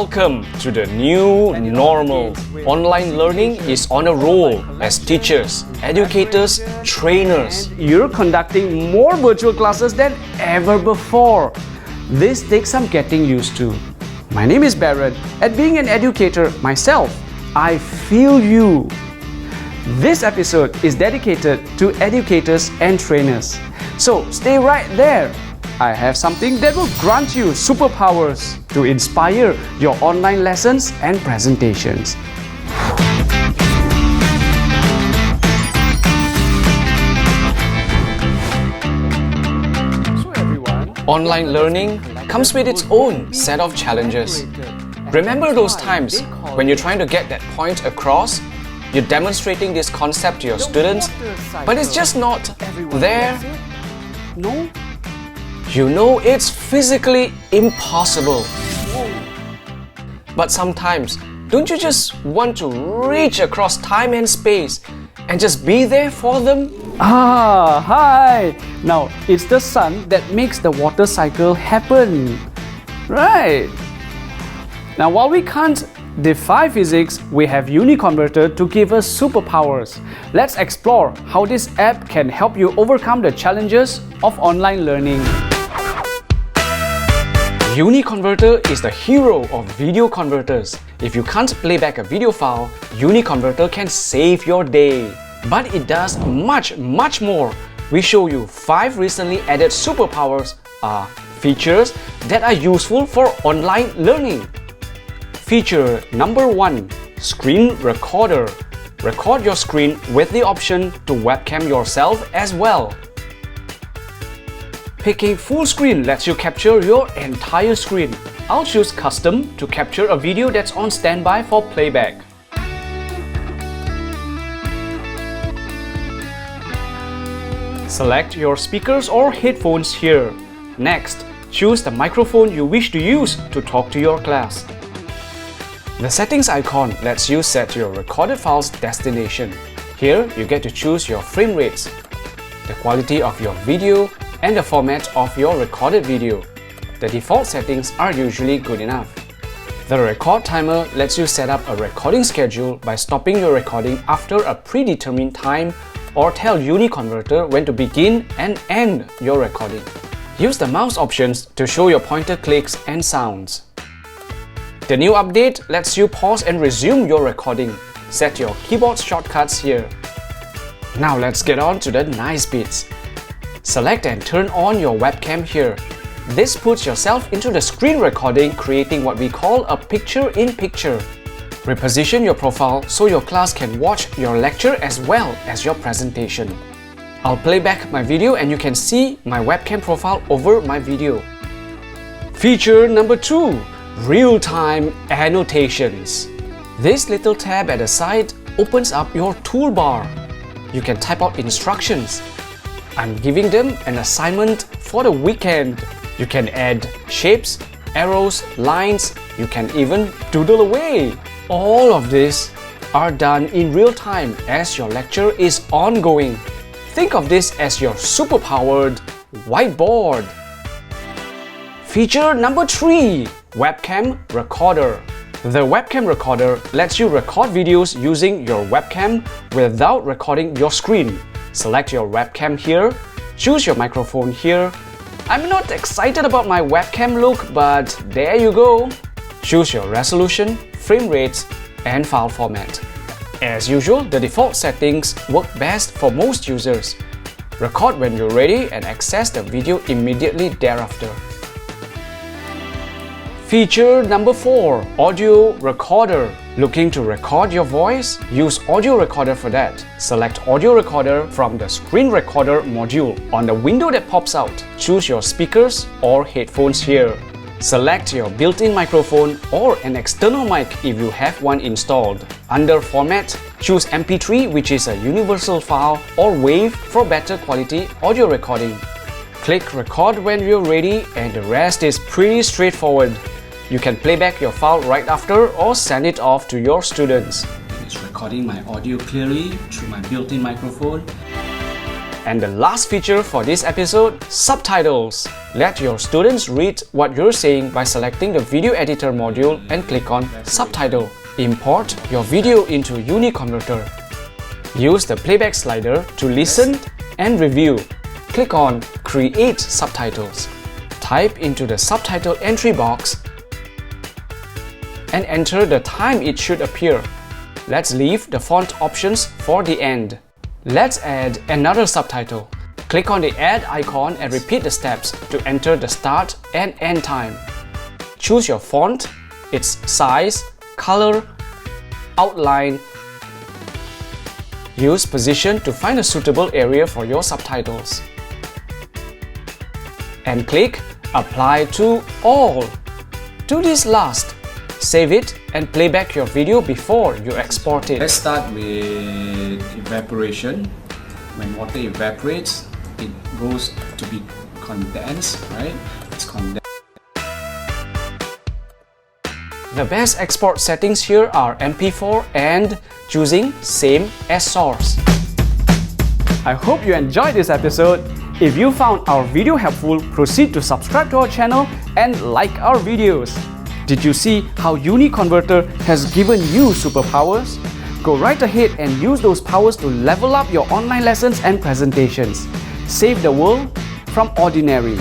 Welcome to the new normal. Online learning is on a roll as teachers, educators, trainers. You're conducting more virtual classes than ever before. This takes some getting used to. My name is Baron, and being an educator myself, I feel you. This episode is dedicated to educators and trainers. So stay right there. I have something that will grant you superpowers to inspire your online lessons and presentations. So everyone, Online learning comes with its own set of challenges. Remember those times when you're trying to get that point across? You're demonstrating this concept to your students, but it's just not there. No? You know it's physically impossible. But sometimes, don't you just want to reach across time and space and just be there for them? Hi! Now, it's the sun that makes the water cycle happen. Right! Now, while we can't defy physics, we have UniConverter to give us superpowers. Let's explore how this app can help you overcome the challenges of online learning. UniConverter is the hero of video converters. If you can't play back a video file, UniConverter can save your day. But it does much more. We show you 5 recently added superpowers features that are useful for online learning. Feature number 1, Screen Recorder. Record your screen with the option to webcam yourself as well. Picking full screen lets you capture your entire screen. I'll choose Custom to capture a video that's on standby for playback. Select your speakers or headphones here. Next, choose the microphone you wish to use to talk to your class. The settings icon lets you set your recorded file's destination. Here, you get to choose your frame rates, the quality of your video, and the format of your recorded video. The default settings are usually good enough. The record timer lets you set up a recording schedule by stopping your recording after a predetermined time or tell UniConverter when to begin and end your recording. Use the mouse options to show your pointer clicks and sounds. The new update lets you pause and resume your recording. Set your keyboard shortcuts here. Now let's get on to the nice bits. Select and turn on your webcam here. This puts yourself into the screen recording, creating what we call a picture-in-picture. Reposition your profile so your class can watch your lecture as well as your presentation. I'll play back my video and you can see my webcam profile over my video. Feature number 2, Realtime Annotations. This little tab at the side opens up your toolbar. You can type out instructions. I'm giving them an assignment for the weekend. You can add shapes, arrows, lines. You can even doodle away. All of this are done in real time as your lecture is ongoing. Think of this as your superpowered whiteboard. Feature number 3, Webcam Recorder. The webcam recorder lets you record videos using your webcam without recording your screen. Select your webcam here, choose your microphone here. I'm not excited about my webcam look, but there you go. Choose your resolution, frame rates, and file format. As usual, the default settings work best for most users. Record when you're ready and access the video immediately thereafter. Feature number 4, Audio Recorder. Looking to record your voice? Use Audio Recorder for that. Select Audio Recorder from the Screen Recorder module. On the window that pops out, choose your speakers or headphones here. Select your built-in microphone or an external mic if you have one installed. Under Format, choose MP3, which is a universal file, or WAV for better quality audio recording. Click Record when you're ready and the rest is pretty straightforward. You can play back your file right after or send it off to your students. It's recording my audio clearly through my built-in microphone. And the last feature for this episode, Subtitles. Let your students read what you're saying by selecting the video editor module and click on Subtitle. Import your video into UniConverter. Use the playback slider to listen and review. Click on Create Subtitles. Type into the subtitle entry box and enter the time it should appear. Let's leave the font options for the end. Let's add another subtitle. Click on the add icon and repeat the steps to enter the start and end time. Choose your font, its size, color, outline. Use position to find a suitable area for your subtitles. And click Apply to All. Do this last. Save it and play back your video before you export it. Let's start with evaporation. When water evaporates, it goes to be condensed, right? It's condensed. The best export settings here are MP4 and choosing same as source. I hope you enjoyed this episode. If you found our video helpful, proceed to subscribe to our channel and like our videos. Did you see how UniConverter has given you superpowers? Go right ahead and use those powers to level up your online lessons and presentations. Save the world from ordinary.